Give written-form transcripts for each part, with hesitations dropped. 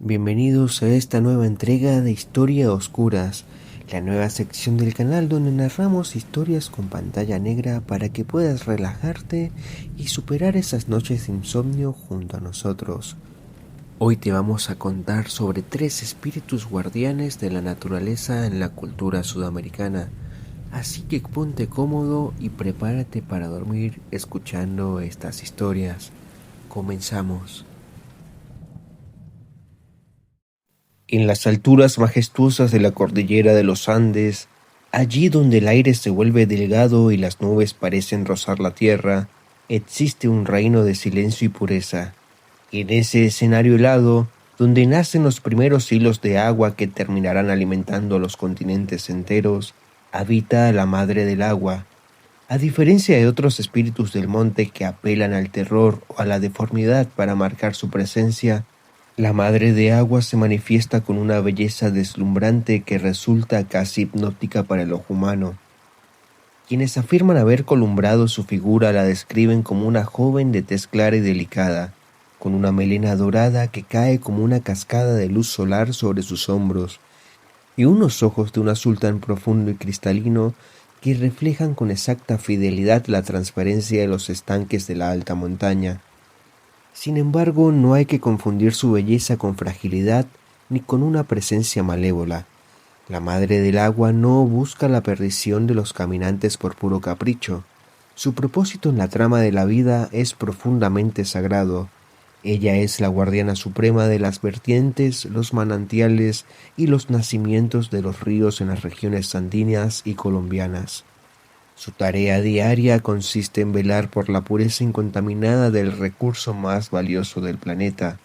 Bienvenidos a esta nueva entrega de Historia Oscuras, la nueva sección del canal donde narramos historias con pantalla negra para que puedas relajarte y superar esas noches de insomnio junto a nosotros. Hoy te vamos a contar sobre 3 espíritus guardianes de la naturaleza en la cultura sudamericana, así que ponte cómodo y prepárate para dormir escuchando estas historias. Comenzamos. En las alturas majestuosas de la cordillera de los Andes, allí donde el aire se vuelve delgado y las nubes parecen rozar la tierra, existe un reino de silencio y pureza. En ese escenario helado, donde nacen los primeros hilos de agua que terminarán alimentando a los continentes enteros, habita la Madre del Agua. A diferencia de otros espíritus del monte que apelan al terror o a la deformidad para marcar su presencia, la Madre de Agua se manifiesta con una belleza deslumbrante que resulta casi hipnótica para el ojo humano. Quienes afirman haber columbrado su figura la describen como una joven de tez clara y delicada, con una melena dorada que cae como una cascada de luz solar sobre sus hombros, y unos ojos de un azul tan profundo y cristalino que reflejan con exacta fidelidad la transparencia de los estanques de la alta montaña. Sin embargo, no hay que confundir su belleza con fragilidad ni con una presencia malévola. La Madre del Agua no busca la perdición de los caminantes por puro capricho. Su propósito en la trama de la vida es profundamente sagrado. Ella es la guardiana suprema de las vertientes, los manantiales y los nacimientos de los ríos en las regiones andinas y colombianas. Su tarea diaria consiste en velar por la pureza incontaminada del recurso más valioso del planeta.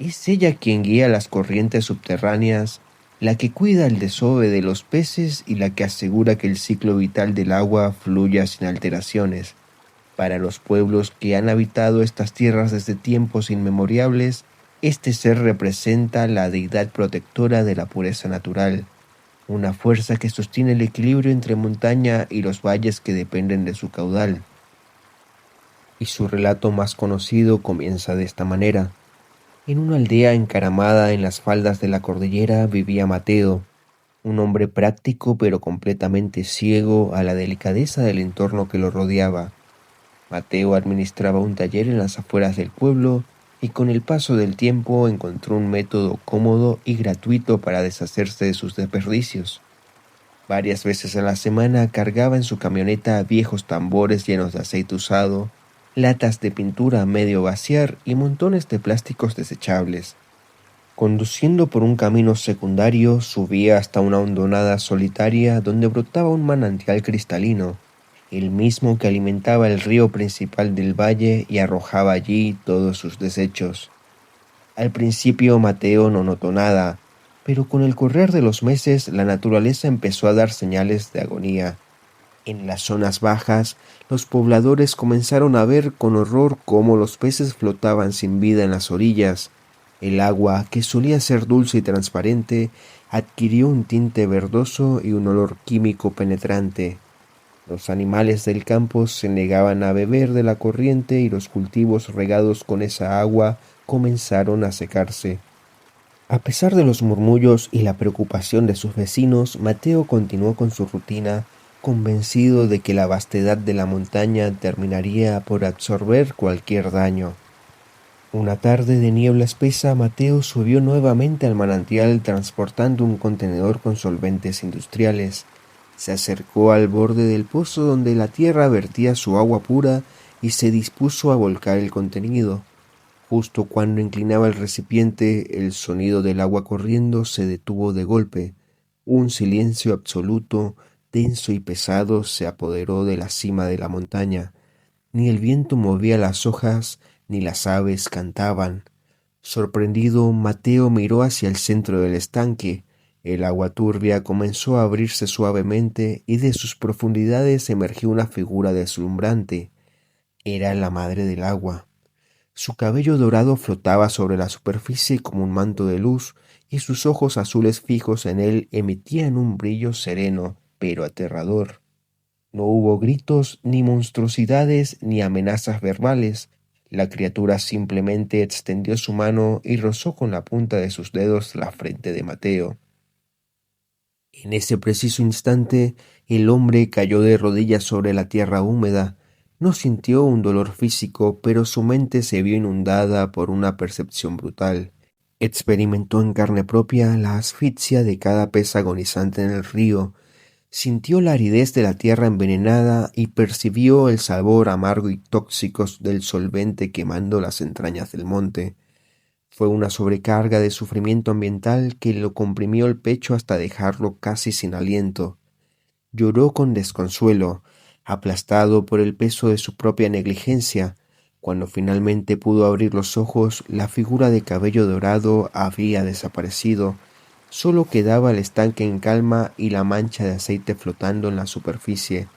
Es ella quien guía las corrientes subterráneas, la que cuida el desove de los peces y la que asegura que el ciclo vital del agua fluya sin alteraciones. Para los pueblos que han habitado estas tierras desde tiempos inmemoriales, este ser representa la deidad protectora de la pureza natural, una fuerza que sostiene el equilibrio entre montaña y los valles que dependen de su caudal. Y su relato más conocido comienza de esta manera. En una aldea encaramada en las faldas de la cordillera vivía Mateo, un hombre práctico pero completamente ciego a la delicadeza del entorno que lo rodeaba. Mateo administraba un taller en las afueras del pueblo y con el paso del tiempo encontró un método cómodo y gratuito para deshacerse de sus desperdicios. Varias veces a la semana cargaba en su camioneta viejos tambores llenos de aceite usado, latas de pintura a medio vaciar y montones de plásticos desechables. Conduciendo por un camino secundario, subía hasta una hondonada solitaria donde brotaba un manantial cristalino, el mismo que alimentaba el río principal del valle y arrojaba allí todos sus desechos. Al principio Mateo no notó nada, pero con el correr de los meses la naturaleza empezó a dar señales de agonía. En las zonas bajas, los pobladores comenzaron a ver con horror cómo los peces flotaban sin vida en las orillas. El agua, que solía ser dulce y transparente, adquirió un tinte verdoso y un olor químico penetrante. Los animales del campo se negaban a beber de la corriente y los cultivos regados con esa agua comenzaron a secarse. A pesar de los murmullos y la preocupación de sus vecinos, Mateo continuó con su rutina, convencido de que la vastedad de la montaña terminaría por absorber cualquier daño. Una tarde de niebla espesa, Mateo subió nuevamente al manantial transportando un contenedor con solventes industriales. Se acercó al borde del pozo donde la tierra vertía su agua pura y se dispuso a volcar el contenido. Justo cuando inclinaba el recipiente, el sonido del agua corriendo se detuvo de golpe. Un silencio absoluto, denso y pesado, se apoderó de la cima de la montaña. Ni el viento movía las hojas, ni las aves cantaban. Sorprendido, Mateo miró hacia el centro del estanque. El agua turbia comenzó a abrirse suavemente y de sus profundidades emergió una figura deslumbrante. Era la Madre del Agua. Su cabello dorado flotaba sobre la superficie como un manto de luz, y sus ojos azules fijos en él emitían un brillo sereno, pero aterrador. No hubo gritos, ni monstruosidades, ni amenazas verbales. La criatura simplemente extendió su mano y rozó con la punta de sus dedos la frente de Mateo. En ese preciso instante, el hombre cayó de rodillas sobre la tierra húmeda. No sintió un dolor físico, pero su mente se vio inundada por una percepción brutal. Experimentó en carne propia la asfixia de cada pez agonizante en el río, sintió la aridez de la tierra envenenada y percibió el sabor amargo y tóxico del solvente quemando las entrañas del monte. Fue una sobrecarga de sufrimiento ambiental que lo comprimió el pecho hasta dejarlo casi sin aliento. Lloró con desconsuelo, aplastado por el peso de su propia negligencia. Cuando finalmente pudo abrir los ojos, la figura de cabello dorado había desaparecido. Solo quedaba el estanque en calma y la mancha de aceite flotando en la superficie.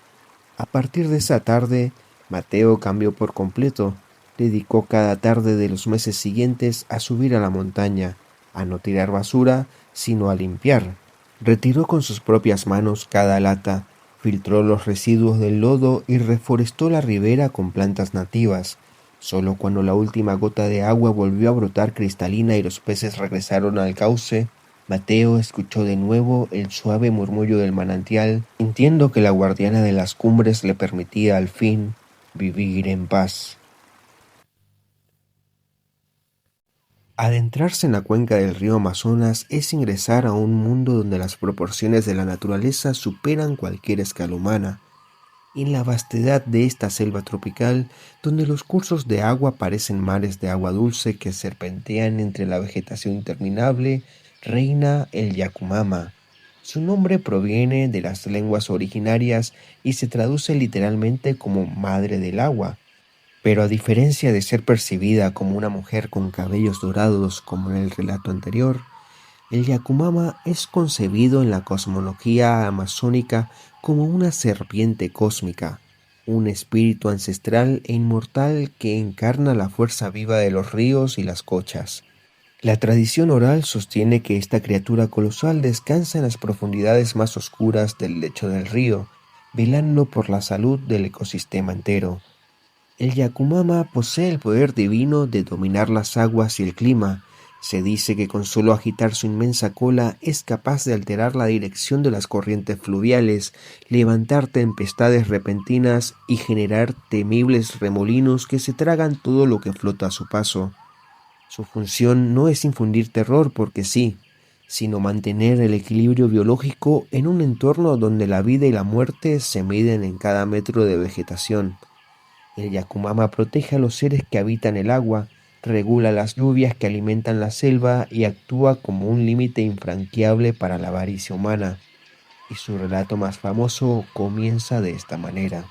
A partir de esa tarde, Mateo cambió por completo. Dedicó cada tarde de los meses siguientes a subir a la montaña, a no tirar basura, sino a limpiar. Retiró con sus propias manos cada lata, filtró los residuos del lodo y reforestó la ribera con plantas nativas. Solo cuando la última gota de agua volvió a brotar cristalina y los peces regresaron al cauce, Mateo escuchó de nuevo el suave murmullo del manantial, sintiendo que la guardiana de las cumbres le permitía al fin vivir en paz. Adentrarse en la cuenca del río Amazonas es ingresar a un mundo donde las proporciones de la naturaleza superan cualquier escala humana. En la vastedad de esta selva tropical, donde los cursos de agua parecen mares de agua dulce que serpentean entre la vegetación interminable, reina el Yakumama. Su nombre proviene de las lenguas originarias y se traduce literalmente como madre del agua. Pero a diferencia de ser percibida como una mujer con cabellos dorados como en el relato anterior, el Yakumama es concebido en la cosmología amazónica como una serpiente cósmica, un espíritu ancestral e inmortal que encarna la fuerza viva de los ríos y las cochas. La tradición oral sostiene que esta criatura colosal descansa en las profundidades más oscuras del lecho del río, velando por la salud del ecosistema entero. El Yakumama posee el poder divino de dominar las aguas y el clima. Se dice que con solo agitar su inmensa cola es capaz de alterar la dirección de las corrientes fluviales, levantar tempestades repentinas y generar temibles remolinos que se tragan todo lo que flota a su paso. Su función no es infundir terror porque sí, sino mantener el equilibrio biológico en un entorno donde la vida y la muerte se miden en cada metro de vegetación. El Yakumama protege a los seres que habitan el agua, regula las lluvias que alimentan la selva y actúa como un límite infranqueable para la avaricia humana. Y su relato más famoso comienza de esta manera.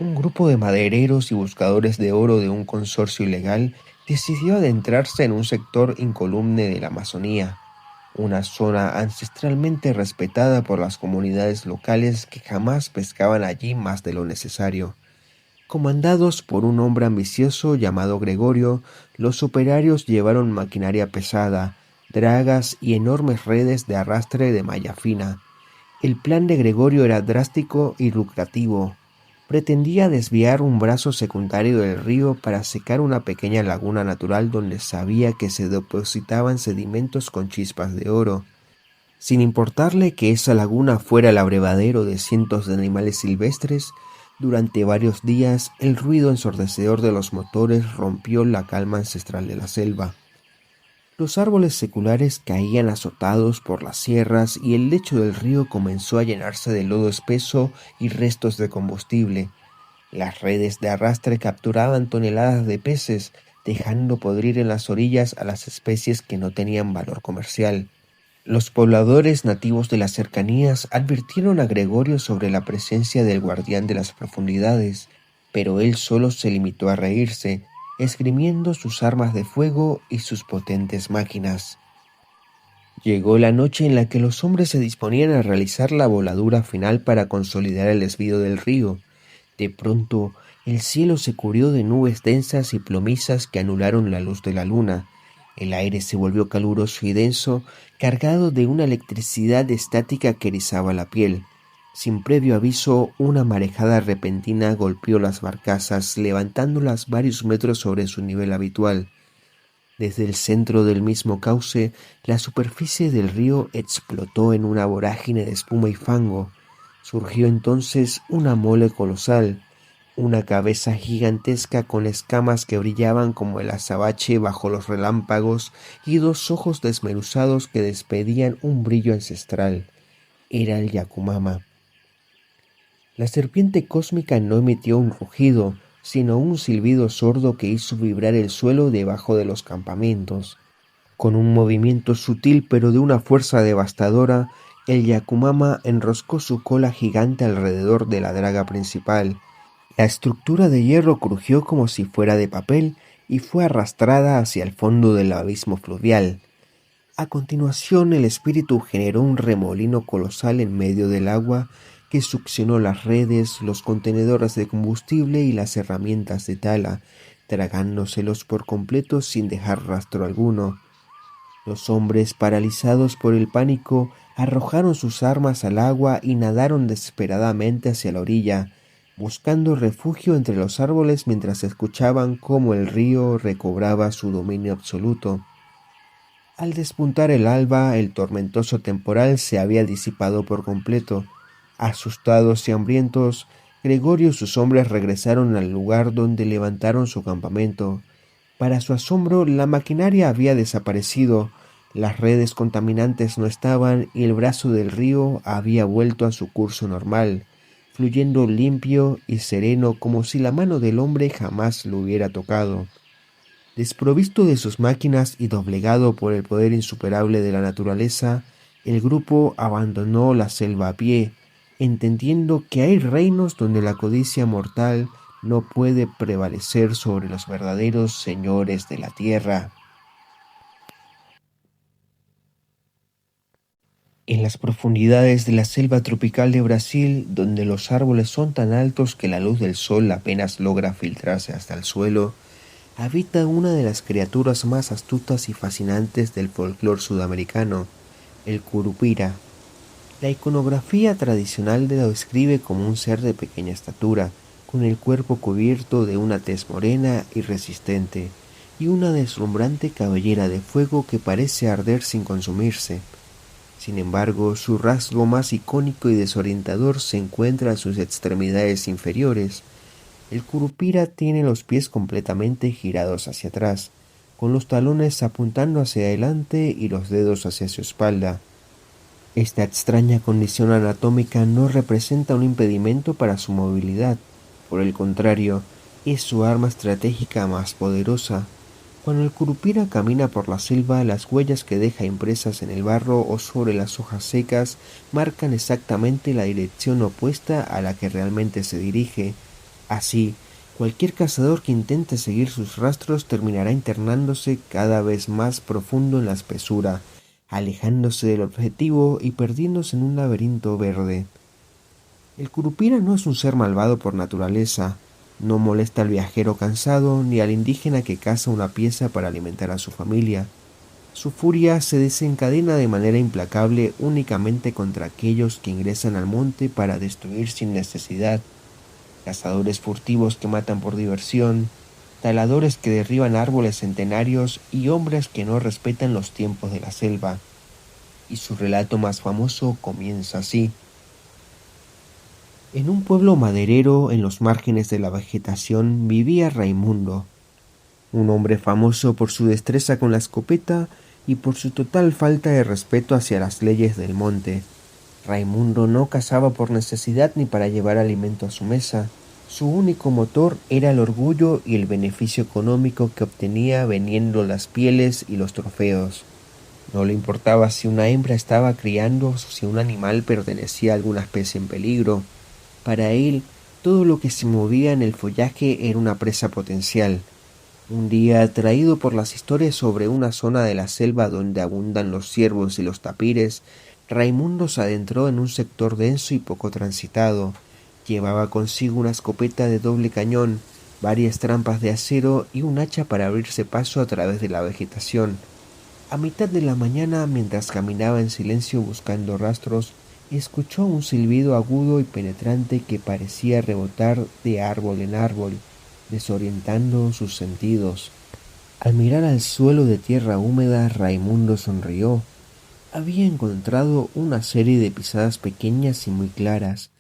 Un grupo de madereros y buscadores de oro de un consorcio ilegal decidió adentrarse en un sector incolumne de la Amazonía, una zona ancestralmente respetada por las comunidades locales que jamás pescaban allí más de lo necesario. Comandados por un hombre ambicioso llamado Gregorio, los operarios llevaron maquinaria pesada, dragas y enormes redes de arrastre de malla fina. El plan de Gregorio era drástico y lucrativo. Pretendía desviar un brazo secundario del río para secar una pequeña laguna natural donde sabía que se depositaban sedimentos con chispas de oro. Sin importarle que esa laguna fuera el abrevadero de cientos de animales silvestres, durante varios días el ruido ensordecedor de los motores rompió la calma ancestral de la selva. Los árboles seculares caían azotados por las sierras y el lecho del río comenzó a llenarse de lodo espeso y restos de combustible. Las redes de arrastre capturaban toneladas de peces, dejando podrir en las orillas a las especies que no tenían valor comercial. Los pobladores nativos de las cercanías advirtieron a Gregorio sobre la presencia del guardián de las profundidades, pero él solo se limitó a reírse, esgrimiendo sus armas de fuego y sus potentes máquinas. Llegó la noche en la que los hombres se disponían a realizar la voladura final para consolidar el desvío del río. De pronto, el cielo se cubrió de nubes densas y plomizas que anularon la luz de la luna. El aire se volvió caluroso y denso, cargado de una electricidad estática que erizaba la piel. Sin previo aviso, una marejada repentina golpeó las barcazas, levantándolas varios metros sobre su nivel habitual. Desde el centro del mismo cauce, la superficie del río explotó en una vorágine de espuma y fango. Surgió entonces una mole colosal, una cabeza gigantesca con escamas que brillaban como el azabache bajo los relámpagos y dos ojos desmenuzados que despedían un brillo ancestral. Era el Yakumama. La serpiente cósmica no emitió un rugido, sino un silbido sordo que hizo vibrar el suelo debajo de los campamentos. Con un movimiento sutil pero de una fuerza devastadora, el Yakumama enroscó su cola gigante alrededor de la draga principal. La estructura de hierro crujió como si fuera de papel y fue arrastrada hacia el fondo del abismo fluvial. A continuación, el espíritu generó un remolino colosal en medio del agua que succionó las redes, los contenedores de combustible y las herramientas de tala, tragándoselos por completo sin dejar rastro alguno. Los hombres, paralizados por el pánico, arrojaron sus armas al agua y nadaron desesperadamente hacia la orilla, buscando refugio entre los árboles mientras escuchaban cómo el río recobraba su dominio absoluto. Al despuntar el alba, el tormentoso temporal se había disipado por completo. Asustados y hambrientos, Gregorio y sus hombres regresaron al lugar donde levantaron su campamento. Para su asombro, la maquinaria había desaparecido, las redes contaminantes no estaban y el brazo del río había vuelto a su curso normal, fluyendo limpio y sereno como si la mano del hombre jamás lo hubiera tocado. Desprovisto de sus máquinas y doblegado por el poder insuperable de la naturaleza, el grupo abandonó la selva a pie, entendiendo que hay reinos donde la codicia mortal no puede prevalecer sobre los verdaderos señores de la tierra. En las profundidades de la selva tropical de Brasil, donde los árboles son tan altos que la luz del sol apenas logra filtrarse hasta el suelo, habita una de las criaturas más astutas y fascinantes del folclore sudamericano, el curupira. La iconografía tradicional lo describe como un ser de pequeña estatura, con el cuerpo cubierto de una tez morena y resistente, y una deslumbrante cabellera de fuego que parece arder sin consumirse. Sin embargo, su rasgo más icónico y desorientador se encuentra en sus extremidades inferiores. El curupira tiene los pies completamente girados hacia atrás, con los talones apuntando hacia adelante y los dedos hacia su espalda. Esta extraña condición anatómica no representa un impedimento para su movilidad, por el contrario, es su arma estratégica más poderosa. Cuando el curupira camina por la selva, las huellas que deja impresas en el barro o sobre las hojas secas marcan exactamente la dirección opuesta a la que realmente se dirige. Así, cualquier cazador que intente seguir sus rastros terminará internándose cada vez más profundo en la espesura, alejándose del objetivo y perdiéndose en un laberinto verde. El curupira no es un ser malvado por naturaleza, no molesta al viajero cansado ni al indígena que caza una pieza para alimentar a su familia. Su furia se desencadena de manera implacable únicamente contra aquellos que ingresan al monte para destruir sin necesidad, cazadores furtivos que matan por diversión, taladores que derriban árboles centenarios y hombres que no respetan los tiempos de la selva. Y su relato más famoso comienza así. En un pueblo maderero en los márgenes de la vegetación vivía Raimundo, un hombre famoso por su destreza con la escopeta y por su total falta de respeto hacia las leyes del monte. Raimundo no cazaba por necesidad ni para llevar alimento a su mesa. Su único motor era el orgullo y el beneficio económico que obtenía vendiendo las pieles y los trofeos. No le importaba si una hembra estaba criando o si un animal pertenecía a alguna especie en peligro. Para él, todo lo que se movía en el follaje era una presa potencial. Un día, atraído por las historias sobre una zona de la selva donde abundan los ciervos y los tapires, Raimundo se adentró en un sector denso y poco transitado. Llevaba consigo una escopeta de doble cañón, varias trampas de acero y un hacha para abrirse paso a través de la vegetación. A mitad de la mañana, mientras caminaba en silencio buscando rastros, Escuchó un silbido agudo y penetrante que parecía rebotar de árbol en árbol, desorientando sus sentidos. Al mirar al suelo de tierra húmeda, Raimundo sonrió. Había encontrado una serie de pisadas pequeñas y muy claras.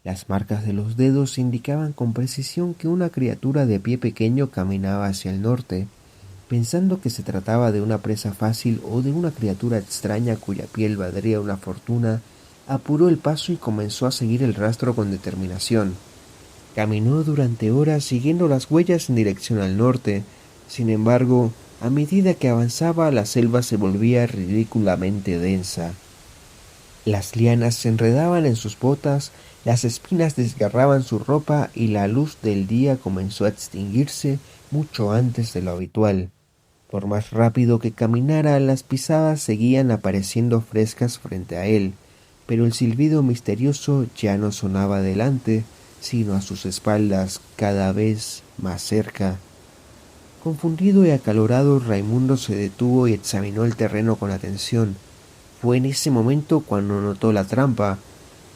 Las marcas de los dedos indicaban con precisión que una criatura de pie pequeño caminaba hacia el norte. Pensando que se trataba de una presa fácil o de una criatura extraña cuya piel valdría una fortuna, apuró el paso y comenzó a seguir el rastro con determinación. Caminó durante horas siguiendo las huellas en dirección al norte. Sin embargo, a medida que avanzaba, la selva se volvía ridículamente densa. Las lianas se enredaban en sus botas, las espinas desgarraban su ropa y la luz del día comenzó a extinguirse mucho antes de lo habitual. Por más rápido que caminara, las pisadas seguían apareciendo frescas frente a él, pero el silbido misterioso ya no sonaba delante, sino a sus espaldas, cada vez más cerca. Confundido y acalorado, Raimundo se detuvo y examinó el terreno con atención. Fue en ese momento cuando notó la trampa.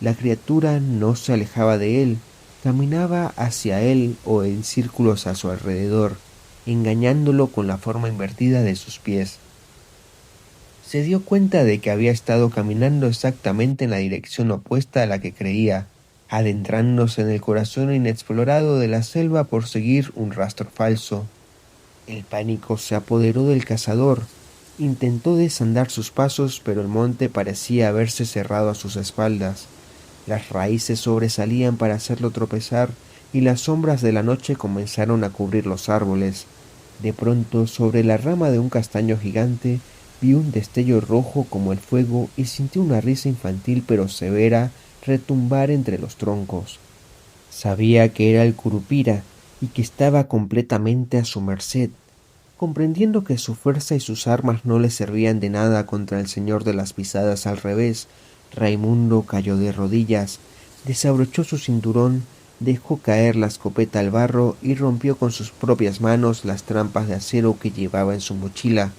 La criatura no se alejaba de él, caminaba hacia él o en círculos a su alrededor, engañándolo con la forma invertida de sus pies. Se dio cuenta de que había estado caminando exactamente en la dirección opuesta a la que creía, adentrándose en el corazón inexplorado de la selva por seguir un rastro falso. El pánico se apoderó del cazador. Intentó desandar sus pasos, pero el monte parecía haberse cerrado a sus espaldas. Las raíces sobresalían para hacerlo tropezar y las sombras de la noche comenzaron a cubrir los árboles. De pronto, sobre la rama de un castaño gigante, vio un destello rojo como el fuego y sintió una risa infantil pero severa retumbar entre los troncos. Sabía que era el curupira y que estaba completamente a su merced. Comprendiendo que su fuerza y sus armas no le servían de nada contra el señor de las pisadas al revés, Raimundo cayó de rodillas, desabrochó su cinturón, dejó caer la escopeta al barro y rompió con sus propias manos las trampas de acero que llevaba en su mochila.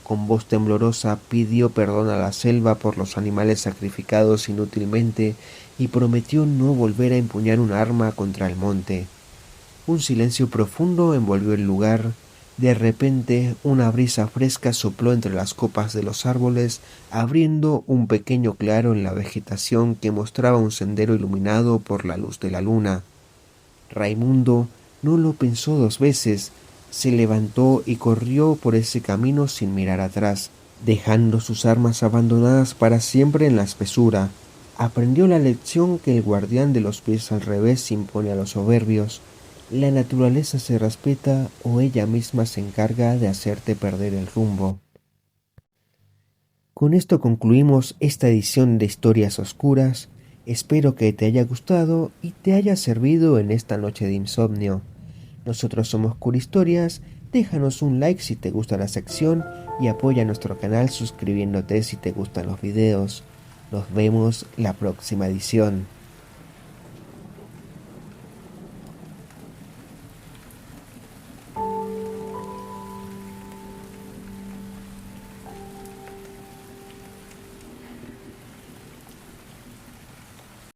Con voz temblorosa pidió perdón a la selva por los animales sacrificados inútilmente y prometió no volver a empuñar un arma contra el monte. Un silencio profundo envolvió el lugar. De repente, una brisa fresca sopló entre las copas de los árboles, abriendo un pequeño claro en la vegetación que mostraba un sendero iluminado por la luz de la luna. Raimundo no lo pensó dos veces, se levantó y corrió por ese camino sin mirar atrás, dejando sus armas abandonadas para siempre en la espesura. Aprendió la lección que el guardián de los pies al revés impone a los soberbios. La naturaleza se respeta o ella misma se encarga de hacerte perder el rumbo. Con esto concluimos esta edición de Historias Oscuras. Espero que te haya gustado y te haya servido en esta noche de insomnio. Nosotros somos Curihistorias. Déjanos un like si te gusta la sección y apoya nuestro canal suscribiéndote si te gustan los videos. Nos vemos la próxima edición.